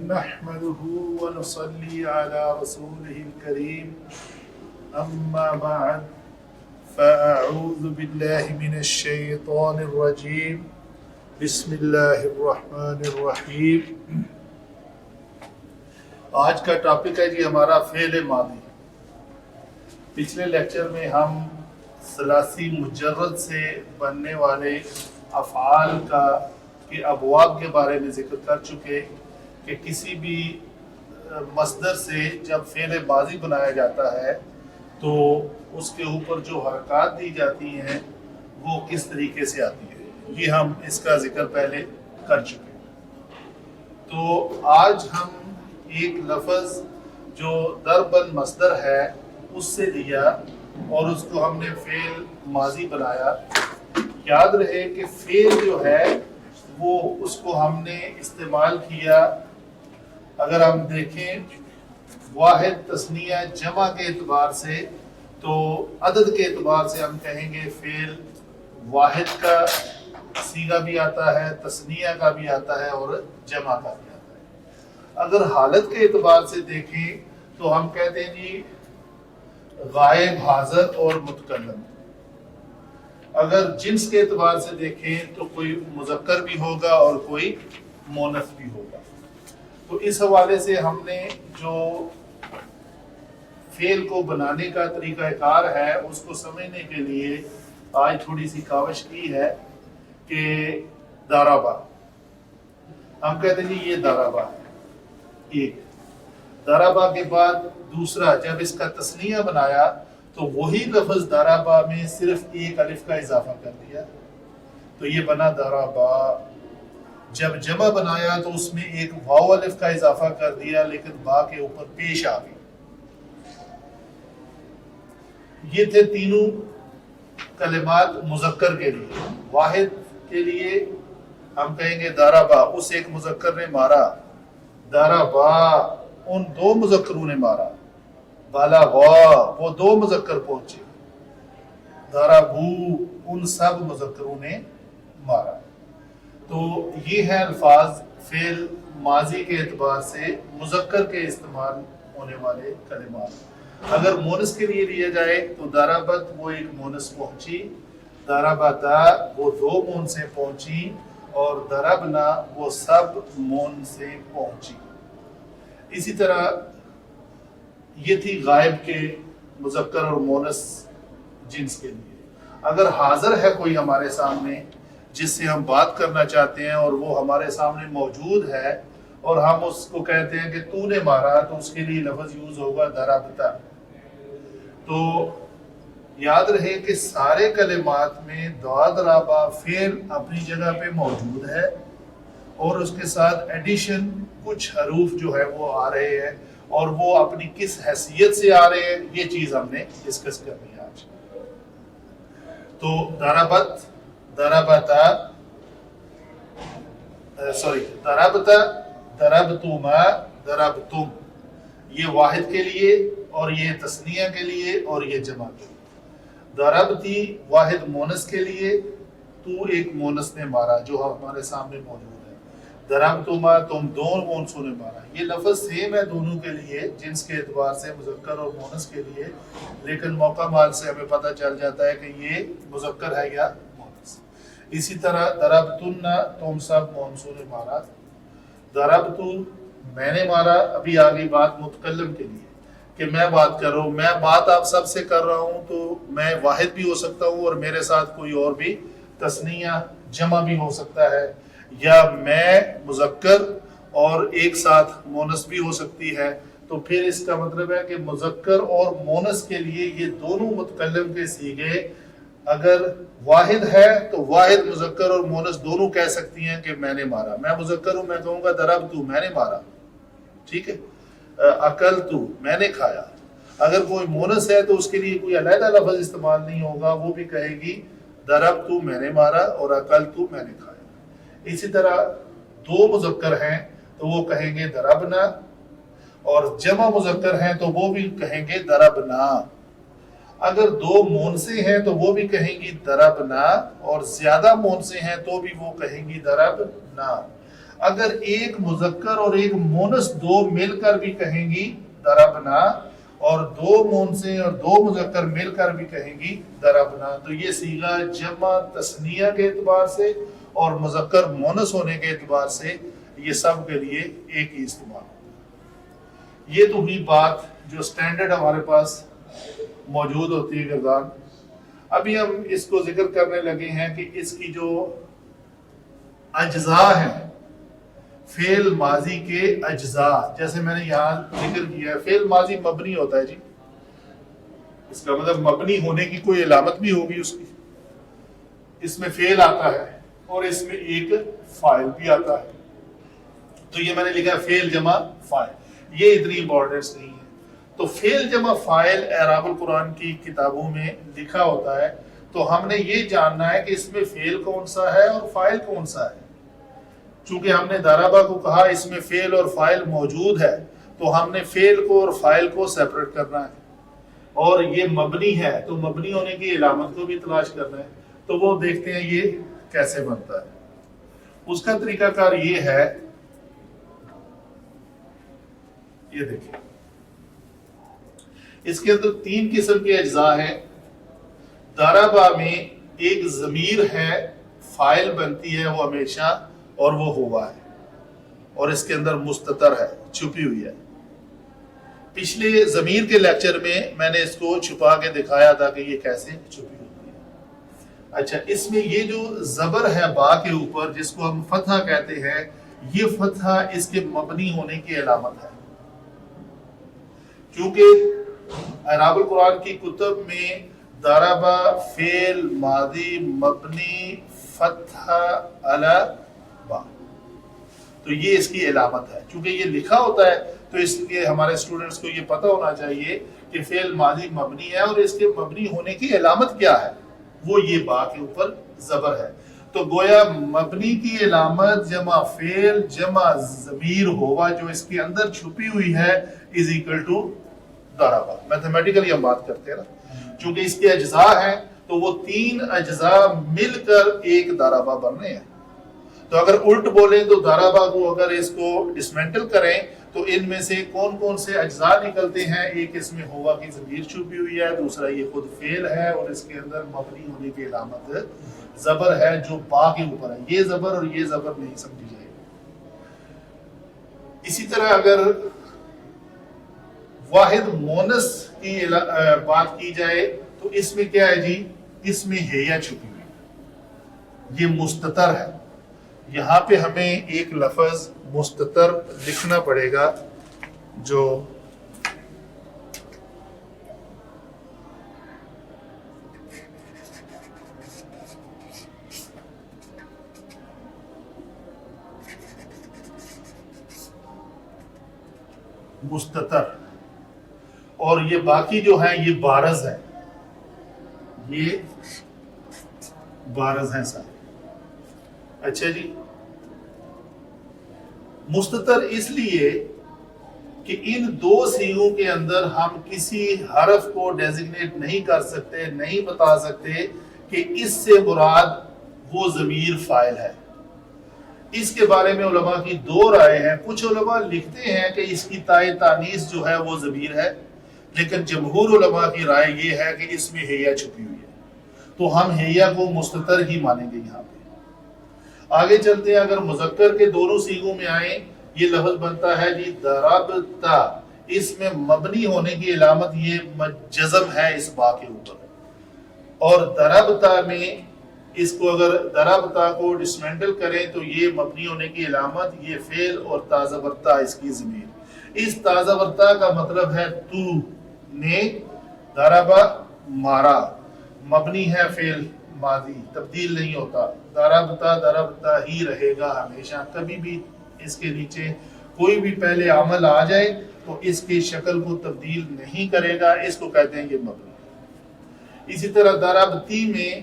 نحمده ونصلي على رسوله الكريم أما بعد فأعوذ بالله من الشيطان الرجيم بسم اللہ الرحمن الرحیم۔ آج کا ٹاپک ہے ہمارا فعل ماضی۔ پچھلے لیکچر میں ہم ثلاثی مجرد سے بننے والے افعال کے ابواب کے بارے میں ذکر کر چکے کہ کسی بھی مصدر سے جب فعل ماضی بنایا جاتا ہے تو اس کے اوپر جو حرکات دی جاتی ہیں وہ کس طریقے سے آتی ہے، یہ ہم اس کا ذکر پہلے کر چکے۔ تو آج ہم ایک لفظ جو ضرب المصدر ہے اس سے لیا اور اس کو ہم نے فعل ماضی بنایا۔ یاد رہے کہ فعل جو ہے وہ اس کو ہم نے استعمال کیا، اگر ہم دیکھیں واحد تثنیہ جمع کے اعتبار سے تو عدد کے اعتبار سے ہم کہیں گے فعل واحد کا صیغہ بھی آتا ہے، تثنیہ کا بھی آتا ہے اور جمع کا بھی آتا ہے۔ اگر حالت کے اعتبار سے دیکھیں تو ہم کہتے ہیں جی غائب، حاضر اور متکلم۔ اگر جنس کے اعتبار سے دیکھیں تو کوئی مذکر بھی ہوگا اور کوئی مؤنث بھی ہوگا۔ تو اس حوالے سے ہم نے جو فعل کو بنانے کا طریقہ کار ہے اس کو سمجھنے کے لیے آج تھوڑی سی کاوش کی ہے کہ ضربہ، ہم کہتے ہیں جی یہ ضربہ ہے، ایک ضربہ کے بعد دوسرا جب اس کا تثنیہ بنایا تو وہی لفظ ضربہ میں صرف ایک الف کا اضافہ کر دیا تو یہ بنا ضربہ۔ جب جمع بنایا تو اس میں ایک واو الف کا اضافہ کر دیا لیکن با کے اوپر پیش آ گئی۔ یہ تھے تینوں کلمات مذکر کے لیے۔ واحد کے لیے ہم کہیں گے ضربہ، اس ایک مذکر نے مارا، ضربہ ان دو مذکروں نے مارا، بلغا وہ دو مذکر پہنچے، ضربو ان سب مذکروں نے مارا۔ تو یہ ہے الفاظ فعل ماضی کے اعتبار سے مذکر کے استعمال ہونے والے کلمات۔ اگر مونس کے لیے لیا جائے تو ضربت وہ ایک مونس پہنچی، ضربتا وہ دو مون سے پہنچی اور ضربنا وہ سب مون سے پہنچی۔ اسی طرح یہ تھی غائب کے مذکر اور مونس جنس کے لیے۔ اگر حاضر ہے کوئی ہمارے سامنے جس سے ہم بات کرنا چاہتے ہیں اور وہ ہمارے سامنے موجود ہے اور ہم اس کو کہتے ہیں کہ تو نے مارا تو اس کے لیے لفظ یوز ہوگا ضربتا۔ تو یاد رہے کہ سارے کلمات میں ضربہ فعل اپنی جگہ پہ موجود ہے اور اس کے ساتھ ایڈیشن کچھ حروف جو ہے وہ آ رہے ہیں اور وہ اپنی کس حیثیت سے آ رہے ہیں یہ چیز ہم نے ڈسکس کرنی ہے آج۔ تو ضربت، ضربتا، ضربتا، ضربتما، ضربتم، یہ واحد کے لیے اور یہ تثنیہ کے لیے اور یہ جمع کے لیے۔ ضربتی واحد مونس کے لیے، تو ایک مونس نے مارا جو ہمارے سامنے موجود ہے۔ ضربتما تم دو مونسوں نے مارا۔ یہ لفظ سیم ہے دونوں کے لیے جنس کے اعتبار سے، مذکر اور مونس کے لیے، لیکن موقع مال سے ہمیں پتہ چل جاتا ہے کہ یہ مذکر ہے یا مونس۔ اسی طرح ضربتن تم سب مونسوں نے مارا، ضربتو میں نے مارا۔ ابھی آگئی بات متکلم کے لیے کہ میں بات کر رہا ہوں، میں بات آپ سب سے کر رہا ہوں تو میں واحد بھی ہو سکتا ہوں اور میرے ساتھ کوئی اور بھی تثنیہ جمع بھی ہو سکتا ہے، یا میں مذکر اور ایک ساتھ مونس بھی ہو سکتی ہے۔ تو پھر اس کا مطلب ہے کہ مذکر اور مونس کے لیے یہ دونوں متکلم کے صیغے اگر واحد ہے تو واحد مذکر اور مونس دونوں کہہ سکتی ہیں کہ میں نے مارا۔ میں مذکر ہوں، میں کہوں گا ضربتو میں نے مارا، ٹھیک ہے، اکلتو میں نے کھایا۔ اگر کوئی مونس ہے تو اس کے لیے کوئی علیحدہ لفظ استعمال نہیں ہوگا، وہ بھی کہے گی ضربتو میں نے مارا اور اکلتو میں نے کھایا۔ اسی طرح دو مذکر ہیں تو وہ کہیں گے ضربنا، اور جمع مذکر ہیں تو وہ بھی کہیں گے ضربنا۔ اگر دو مونسے ہیں تو وہ بھی کہیں گی ضربنا، اور زیادہ مونسے ہیں تو بھی وہ کہیں گی ضربنا۔ اگر ایک مذکر اور ایک مونس دو مل کر بھی کہیں گی ضربنا، اور دو مونسیں اور دو مذکر مل کر بھی کہیں گی ضربنا، تو یہ صیغہ جمع تثنیہ کے اعتبار سے اور مذکر مونس ہونے کے اعتبار سے یہ سب کے لیے ایک ہی استعمال ہوتا ہے۔ یہ تو ہوئی بات جو سٹینڈرڈ ہمارے پاس موجود ہوتی ہے گردان۔ ابھی ہم اس کو ذکر کرنے لگے ہیں کہ اس کی جو اجزاء ہیں، فعل ماضی کے اجزاء، جیسے میں نے یہاں ذکر کیا ہے فعل ماضی مبنی ہوتا ہے جی، اس کا مطلب مبنی ہونے کی کوئی علامت بھی ہوگی اس کی، اس میں فعل آتا ہے اور اس میں ایک فاعل بھی آتا ہے، تو یہ میں نے لکھا ہے فعل جمع فاعل، یہ اتنی امپورٹنس نہیں ہے۔ تو فعل جمع فاعل اعراب القرآن کی کتابوں میں لکھا ہوتا ہے، تو ہم نے یہ جاننا ہے کہ اس میں فعل کون سا ہے اور فاعل کون سا ہے۔ چونکہ ہم نے ضربہ کو کہا اس میں فعل اور فاعل موجود ہے، تو ہم نے فعل کو اور فاعل کو سیپریٹ کرنا ہے، اور یہ مبنی ہے تو مبنی ہونے کی علامت کو بھی تلاش کرنا ہے، تو وہ دیکھتے ہیں یہ کیسے بنتا ہے۔ اس کا طریقہ کار یہ ہے، یہ دیکھیں اس کے اندر تین قسم کے اجزاء ہیں۔ ضربہ میں ایک ضمیر ہے، فاعل بنتی ہے وہ ہمیشہ، اور وہ ہوا ہے، اور اس کے اندر مستتر ہے، چھپی ہوئی ہے۔ پچھلے ضمیر کے لیکچر میں نے اس کو چھپا کے دکھایا تھا کہ یہ کیسے چھپی ہوئی ہے۔ اچھا، اس میں یہ جو زبر ہے با کے اوپر جس کو ہم فتحہ کہتے ہیں، یہ فتحہ اس کے مبنی ہونے کی علامت ہے، کیونکہ اعراب القرآن کی کتب میں ضربہ فعل ماضی مبنی فتحہ علی با، تو یہ اس کی علامت ہے۔ چونکہ یہ لکھا ہوتا ہے تو اس لیے ہمارے اسٹوڈنٹس کو یہ پتہ ہونا چاہیے کہ فعل ماضی مبنی ہے اور اس کے مبنی ہونے کی علامت کیا ہے، وہ یہ با کے اوپر زبر ہے۔ تو گویا مبنی کی علامت جمع فعل جمع ضمیر ہوا جو اس کے اندر چھپی ہوئی ہے از اکول ٹو ضربہ۔ میتھمیٹیکلی ہم بات کرتے ہیں نا، چونکہ اس کے اجزاء ہیں تو وہ تین اجزاء مل کر ایک ضربہ بن رہے ہیں۔ تو اگر الٹ بولیں تو ضربہ کو اگر اس کو ڈسمینٹل کریں تو ان میں سے کون کون سے اجزاء نکلتے ہیں، ایک اس میں ہوا کی ضمیر چھپی ہوئی ہے، دوسرا یہ خود فعل ہے، اور اس کے اندر مبنی ہونے کی علامت زبر ہے جو با کے اوپر ہے، یہ زبر اور یہ زبر نہیں سمجھی جائے گی۔ اسی طرح اگر واحد مونس کی بات کی جائے تو اس میں کیا ہے جی، اس میں ہیا چھپی ہوئی، یہ مستتر ہے۔ یہاں پہ ہمیں ایک لفظ مستتر لکھنا پڑے گا جو مستتر، اور یہ باقی جو ہیں یہ بارز ہے، یہ بارز ہیں سارے۔ اچھا جی، مستتر اس لیے کہ ان دو صیغوں کے اندر ہم کسی حرف کو ڈیزگنیٹ نہیں کر سکتے، نہیں بتا سکتے کہ اس سے مراد وہ ضمیر فاعل ہے۔ اس کے بارے میں علماء کی دو رائے ہیں۔ کچھ علماء لکھتے ہیں کہ اس کی تائے تانیث جو ہے وہ ضمیر ہے، لیکن جمہور علماء کی رائے یہ ہے کہ اس میں ہیا چھپی ہوئی ہے، تو ہم ہیا کو مستتر ہی مانیں گے۔ یہاں پہ آگے چلتے ہیں، اگر مذکر کے دونوں صیغوں میں آئیں، یہ لفظ بنتا ہے جی ضربتا، اس میں مبنی ہونے کی علامت یہ جزم ہے اس با کے اوپر، اور ضربتا میں اس کو اگر ضربتا کو ڈسمینٹل کریں تو یہ مبنی ہونے کی علامت یہ فعل اور تازبرتا اس کی ضمیر۔ اس تازبرتا کا مطلب ہے تو نے ضربا مارا، مبنی ہے فعل ماضی، تبدیل نہیں ہوتا، ضربتا ہی رہے گا ہمیشہ، کبھی بھی اس کے نیچے کوئی بھی پہلے عمل آ جائے تو اس کی شکل کو تبدیل نہیں کرے گا، اس کو کہتے ہیں یہ مبنی۔ اسی طرح ضربتی میں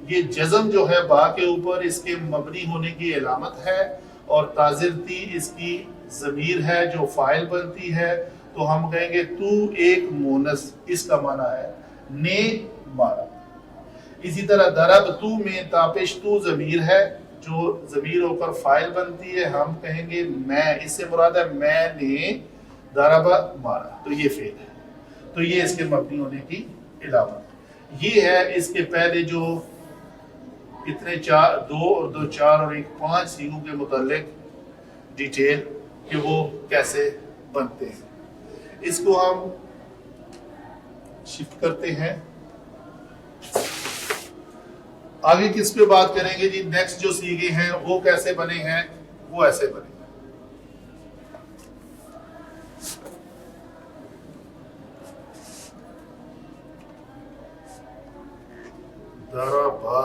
یہ جزم جو ہے با کے اوپر اس کے مبنی ہونے کی علامت ہے، اور تازرتی اس کی ضمیر ہے جو فاعل بنتی ہے، تو ہم کہیں گے تو ایک مونس، اس کا معنی ہے نے مارا۔ اسی طرح ضربتو میں تاپش تو ضمیر ہے جو ضمیر ہو کر فائل بنتی ہے ہم کہیں گے میں، اس سے مراد ہے میں نے ضرب مارا، تو یہ فعل ہے، تو یہ اس کے مبنی ہونے کی علامت۔ یہ ہے اس کے پہلے جو اتنے دو اور دو چار اور ایک 5 سیغوں کے متعلق ڈیٹیل کہ وہ کیسے بنتے ہیں۔ اس کو ہم شفٹ کرتے ہیں، آگے کس پہ بات کریں گے جی؟ نیکسٹ جو سیغے ہیں وہ کیسے بنے ہیں، وہ ایسے بنے ہیں۔ ضربا،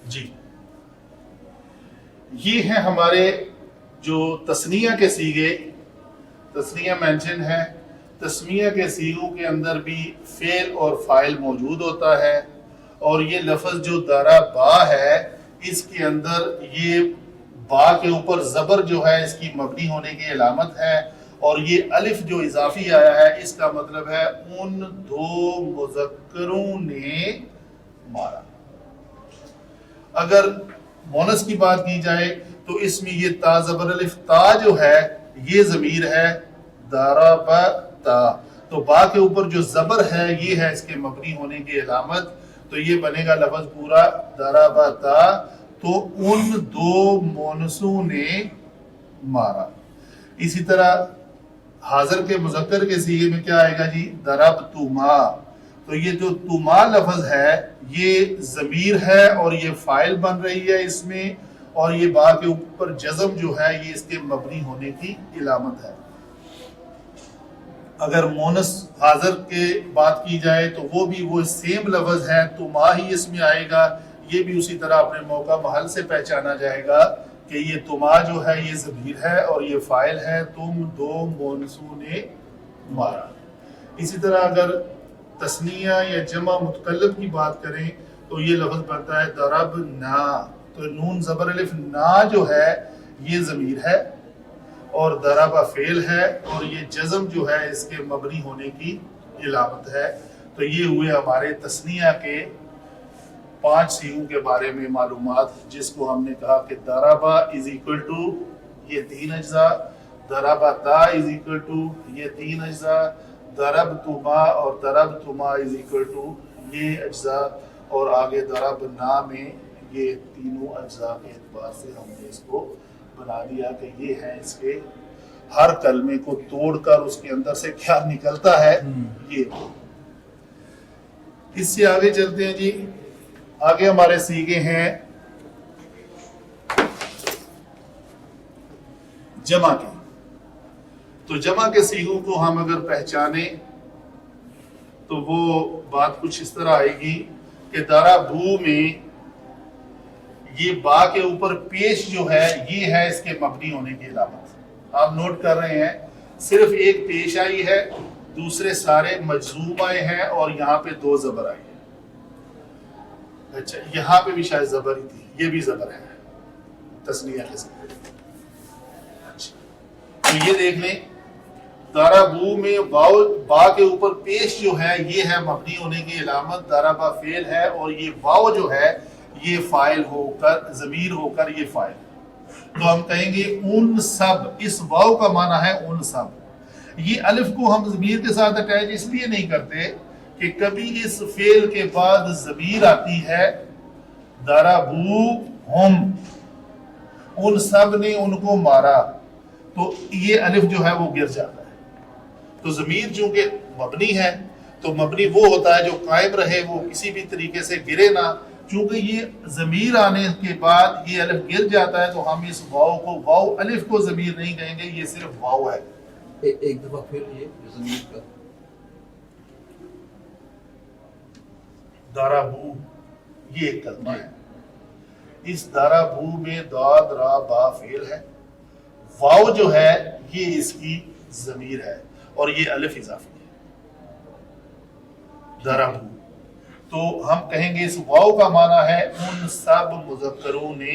جی یہ ہیں ہمارے جو تثنیہ کے سیغے، تثنیہ مینشن ہے، تسمیہ کے سیغوں کے اندر بھی فعل اور فاعل موجود ہوتا ہے، اور یہ لفظ جو ضربا ہے اس کے اندر یہ با کے اوپر زبر جو ہے اس کی مبنی ہونے کی علامت ہے، اور یہ الف جو اضافی آیا ہے اس کا مطلب ہے ان دو مذکروں نے مارا۔ اگر مونس کی بات کی جائے تو اس میں یہ تا زبر الف تا جو ہے یہ ضمیر ہے ضربتا، تو با کے اوپر جو زبر ہے یہ ہے اس کے مبنی ہونے کی علامت، تو یہ بنے گا لفظ پورا ضربتا، تو ان دو مونسوں نے مارا۔ اسی طرح حاضر کے مذکر کے صیغے میں کیا آئے گا جی؟ ضربتما، تو یہ جو تما لفظ ہے یہ ضمیر ہے اور یہ فاعل بن رہی ہے اس میں، اور یہ با کے اوپر جزم جو ہے یہ اس کے مبنی ہونے کی علامت ہے۔ اگر مونس حاضر کے بات کی جائے تو وہ بھی وہ سیم لفظ ہے، تما ہی اس میں آئے گا، یہ بھی اسی طرح اپنے موقع محل سے پہچانا جائے گا کہ یہ تما جو ہے یہ ضمیر ہے اور یہ فاعل ہے، تم دو مونسوں نے مارا۔ اسی طرح اگر تثنیہ یا جمع متکلم کی بات کریں تو یہ لفظ بنتا ہے ضربنا، تو نون زبر الف نا جو ہے یہ ضمیر ہے اور ضربا فعل ہے، اور یہ جزم جو ہے اس کے مبنی ہونے کی علامت ہے۔ تو یہ ہوئے ہمارے تثنیہ کے 5 سیغوں کے بارے میں معلومات، جس کو ہم نے کہا کہ ضربا از اکول ٹو یہ 3 اجزاء، ضربتا از اکول ٹو یہ 3 اجزاء، ضربتما اور ضربتما از اکول ٹو یہ اجزاء، اور آگے ضربنا میں یہ تینوں اجزاء کے اعتبار سے ہم نے اس کو بنا دیا کہ یہ ہے اس کے ہر کلمے کو توڑ کر اس کے اندر سے کیا نکلتا ہے یہ۔ اس سے آگے چلتے ہیں جی، آگے ہمارے سیغے ہیں جمع کے۔ تو جمع کے سیغوں کو ہم اگر پہچانے تو وہ بات کچھ اس طرح آئے گی کہ ضربو میں یہ با کے اوپر پیش جو ہے یہ ہے اس کے مبنی ہونے کی علامت۔ آپ نوٹ کر رہے ہیں صرف ایک پیش آئی ہے، دوسرے سارے مجزوم آئے ہیں، اور یہاں پہ 2 زبر آئی ہے۔ اچھا یہاں پہ بھی شاید زبر ہی تھی، یہ بھی زبر ہے تثنیہ کے زبر۔ اچھا تو یہ دیکھ لیں ضربو میں واو با کے اوپر پیش جو ہے یہ ہے مبنی ہونے کی علامت، ضربا فعل ہے، اور یہ واو جو ہے یہ فاعل ہو کر ضمیر ہو کر یہ فاعل، تو ہم کہیں گے ان سب، اس واو کا معنی ہے ان سب۔ یہ الف کو ہم ضمیر کے ساتھ اٹیچ اس لیے نہیں کرتے کہ کبھی اس فعل کے بعد ضمیر آتی ہے، ضربو ہم، ان سب نے ان کو مارا، تو یہ الف جو ہے وہ گر جاتا ہے۔ تو ضمیر چونکہ مبنی ہے تو مبنی وہ ہوتا ہے جو قائم رہے، وہ کسی بھی طریقے سے گرے نہ، چونکہ یہ ضمیر آنے کے بعد یہ الف گر جاتا ہے تو ہم اس واو کو، واو الف کو ضمیر نہیں کہیں گے، یہ صرف واو ہے۔ ایک دفعہ پھر یہ ضمیر کا ضربو یہ ایک کلمہ ہے، اس ضربو میں ضاد را با فعل ہے، واو جو ہے یہ اس کی ضمیر ہے اور یہ الف اضافی ہے ضربو، تو ہم کہیں گے اس واو کا معنی ہے ان سب مذکروں نے